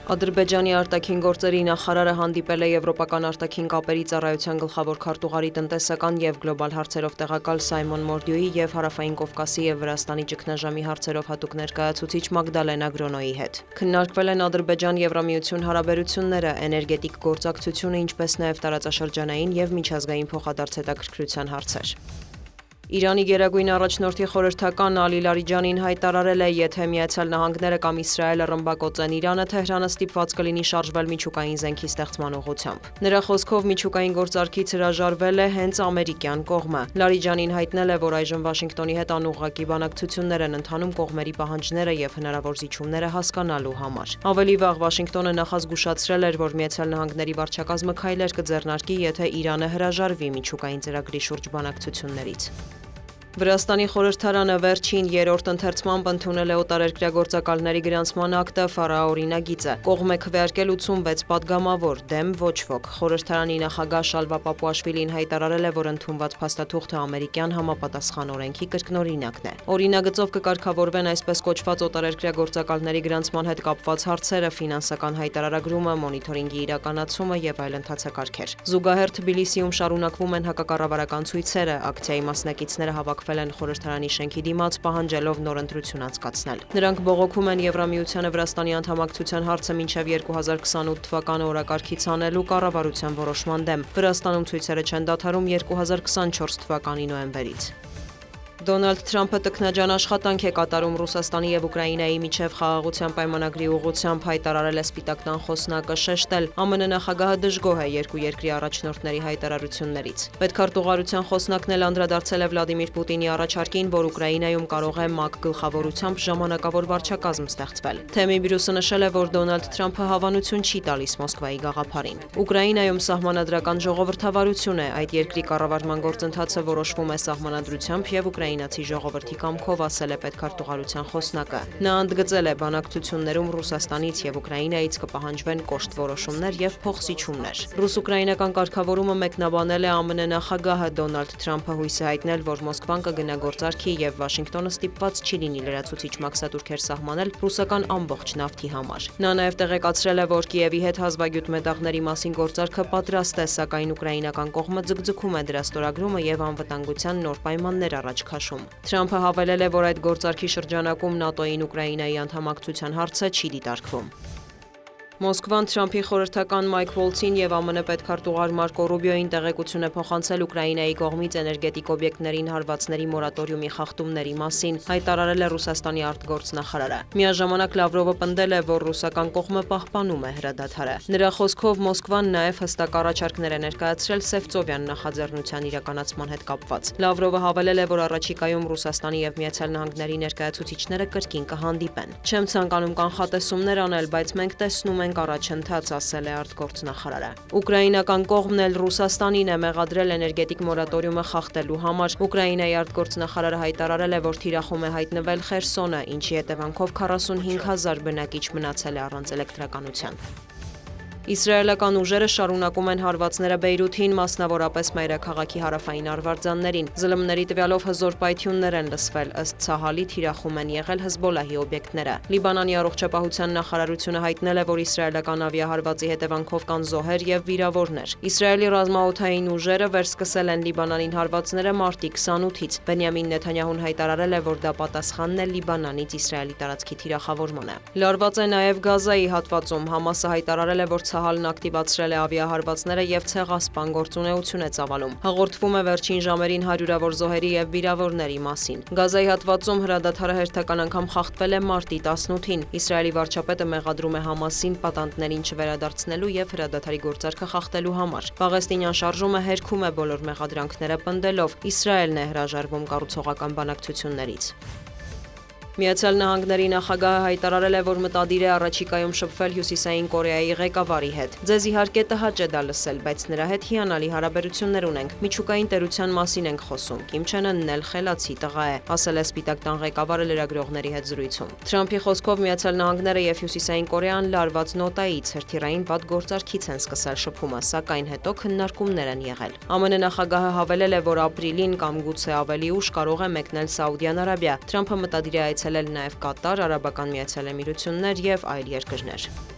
Ադրբեջանի արտաքին գործերի նախարարը հանդիպել է Եվրոպական արտաքին կապերի ծառայության գլխավոր քարտուղարի տնտեսական և գլոբալ հարցերով տեղակալ Սայմոն Մորդյուի և Հարավային Կովկասի և Վրաստանի ճգնաժամի հարցերով հատուկ ներկայացուցիչ Մագդալենա Գրոնոյի հետ։ Քննարկվել են Ադրբեջան-Եվրամիություն հարաբերությունները, էներգետիկ գործակցությունը, ինչպես նաև տարածաշրջանային և միջազգային փոխադարձ հետաքրքրության հարցեր։ Իրանի գերագույն առաջնորդի խորհրդական Ալի Լարիջանին հայտարարել է, եթե Միացյալ Նահանգները կամ Իսրայելը ռմբակոծեն Իրանը, Թեհրանը ստիպված կլինի շարժվել միջուկային զենքի ստեղծման ուղղությամբ։ Նրա խոսքով միջուկային գործարքից հրաժարվել է հենց ամերիկյան կողմը։ Լարիջանին հայտնել է, որ այժմ Վաշինգտոնի հետ անուղղակի բանակցություններ են ընթանում կողմերի պահանջները և հնարավոր զիջումները հասկանալու համար։ Ավելի վաղ Վաշինգտոնը նախազգուշացրել էր, որ Միացյալ Նահանգների վարչակազմը քայլեր կձեռնարկի, եթե Իրանը հրաժարվի միջուկային ծրագրի շուրջ բանակցություններից։ Վրաստանի խորհրդարանը վերջին երրորդ ընթերցմամբ ընդունել է օտարերկրյա գործակալների գրանցման ակտը ֆարաօրինագիծը։ Կողմ է քվեարկել 86 падգամավոր, դեմ ոչ ոք։ Խորհրդարանի նախագահ Շալվա Պապուաշվիլին հայտարարել է, որ ընդունված փաստաթուղթը ամերիկյան համապատասխան օրենքի կրկնօրինակն է։ Օրինագծով կկարգավորվեն այսպես կոչված օտարերկրյա գործակալների գրանցման հետ կապված հարցերը, ֆինանսական հայտարարագրումը, մոնիթորինգի իրականացումը եւ այլ ընթացակարգեր։ Զուգահեռ Թբիլիսիում շարունակվում են հակակառավարական ցույցերը, ակցիայի մասնակիցները հավաքվել են խորհրդարանի շենքի դիմաց, պահանջելով նոր ընտրություն անցկացնել։ Նրանք բողոքում են Եվրամիությանը Վրաստանի անդամակցության հարցը մինչև 2028 թվականը օրակարգից անելու կառավարության որոշման դեմ։ Վրաստանում ցույցերը չեն դադարում 2024 թվականի նոյեմբերից։ Դոնալդ Թրամփը տքնաջան աշխատանք է կատարում Ռուսաստանի և Ուկրաինայի միջև խաղաղության պայմանագրի ուղղությամբ, հայտարարել է Սպիտակ տան խոսնակը, շեշտել, ԱՄՆ նախագահը դժգոհ է երկու երկրի առաջնորդների հայտարարություններից։ Պետքարտուղարության խոսնակն էլ անդրադարձել է Վլադիմիր Պուտինի առաջարկին, որ Ուկրաինայում կարող է ՄԱԿ գլխավորությամբ ժամանակավոր վարչակազմ ստեղծվել։ Թեմի բյուրոսը նշել է, որ Դոնալդ Թրամփը հավանություն չի տալիս Մոսկվայի գաղափարին։ Ուկրաինայում սահմանադրական ժողովրդավարություն է, այդ երկրի կառավարման գործընթացը որոշվում է սահմանադրությամբ և ուկրաինացի ժողովրդի կամքով, ասել է պետքարտուղարության խոսնակը։ Նա ընդգծել է, բանակցություններում Ռուսաստանից և Ուկրաինայից կպահանջվեն կոշտ որոշումներ և փոխզիջումներ։ Ռուս-ուկրաինական կարգավորումը մեկնաբանել է ԱՄՆ նախագահը Դոնալդ Թրամփը հույս է հայտնել, որ Մոսկվան կգնա գործարքի և Վաշինգտոնը ստիպված չի լինի լրացուցիչ մաքսատուրքեր սահմանել ռուսական ամբողջ նավթի համար։ Նա նաև տեղեկացրել է, որ Կիևի հետ հազվագյուտ մետաղների մասին գործարքը պատրաստ է, սակայն ուկրաինական կողմը ձգձգում է դրա ստորագրումը և անվտանգության նոր պայմաններ առաջ քաշում։ Թրամփը հավելել է, որ այդ գործարքի շրջանակում ՆԱՏՕ-ին Ուկրաինայի անդամակցության հարցը չի դիտարկվում։ Մոսկվան Թրամփի խորհրդական Մայք Վոլցին և ԱՄՆ պետքարտուղար Մարկո Ռուբիոյին տեղեկություն է փոխանցել Ուկրաինայի կողմից էներգետիկ օբյեկտներին հարվածների մորատորիումի խախտումների մասին, հայտարարել է Ռուսաստանի արտգործնախարարը։ Միաժամանակ Լավրովը պնդել է, որ ռուսական կողմը պահպանում է հրադադարը։ Նրա խոսքով Մոսկվան նաև հստակ առաջարկներ է ներկայացրել Սևծովյան նախաձեռնության իրականացման հետ կապված։ Լավրովը հավելել է, որ առաջիկայում Ռուսաստանի և Միացյալ Նահանգների ներկայացուցիչները կրկին կհանդիպեն։ Չեմ ցանկանում կանխատեսումներ անել, բայց մենք տեսնում ենք առաջընթաց, ասել է արտգործնախարարը։ Ուկրաինական կողմն էլ Ռուսաստանին է մեղադրել էներգետիկ մորատորիումը խախտելու համար։ Ուկրաինայի արտգործնախարարը հայտարարել է, որ թիրախում է հայտնվել Խերսոնը, ինչի հետևանքով 45,000 բնակիչ մնացել է առանց էլեկտրականության։ Իսրայելական ուժերը շարունակում են հարվածները Բեյրութին, մասնավորապես մայրաքաղաքի հարավային արվարձաններին։ ԶԼՄ-ների տվյալով հզոր պայթյուններ են լսվել, ըստ Ցահալի թիրախում են եղել Հեզբոլահի օբյեկտները։ Լիբանանի առողջապահության նախարարությունը հայտնել է, որ իսրայելական ավիահարվածի հետևանքով կան զոհեր և վիրավորներ։ Իսրայելի ռազմաօդային ուժերը վերսկսել են Լիբանանին հարվածները մարտի 28-ից։ Բենյամին Նեթանյահուն հայտարարել է, որ դա պատասխանն է Լիբանանից Իսրայելի տարածքի թիրախավորմանը։ Լարված է նաև Գազայի հատվածում։ Համասը հայտարարել է, որ Ցահալն ակտիվացրել է ավիահարվածները և ցեղասպան գործունեություն է ծավալում։ Հաղորդվում է վերջին ժամերին հարյուրավոր զոհերի և վիրավորների մասին։ Գազայի հատվածում հրադադարը հերթական անգամ խախտվել է մարտի 18-ին։ Իսրայելի վարչապետը մեղադրում է Համասին պատանդներին չվերադարձնելու և հրադադարի գործարքը խախտելու համար։ Պաղեստինյան շարժումը հերքում է բոլոր մեղադրանքները պնդելով, Իսրայելն է հրաժարվում կառուցողական բանակցություններից։ Միացյալ Նահանգների նախագահը հայտարարել է, որ մտադիր է առաջիկայում շփվել Հյուսիսային Կորեայի ղեկավարի հետ։ Ձեզ իհարկե տհաճ է դա լսել, բայց նրա հետ հիանալի հարաբերություններ ունենք։ Միջուկային տերության մասին ենք խոսում։ Կիմ Չեն Ընն էլ խելացի տղա է, ասել է Սպիտակ տան ղեկավարը լրագրողների հետ զրույցում։ Թրամփի խոսքով Միացյալ Նահանգները և Հյուսիսային Կորեան լարված նոտայից հրթիռային պատգործարքից են սկսել շփումը, սակայն հետո քննարկումներ են եղել։ ԱՄՆ նախագահը հավելել է, որ ապրիլին կամ գուցե ավելի ուշ կարող է մեկնել Սաուդյան Արաբիա։ Թրամփը մտադիր է այցելել նաև Կատար, Արաբական Միացյալ Էմիրություններ և այլ երկրներ։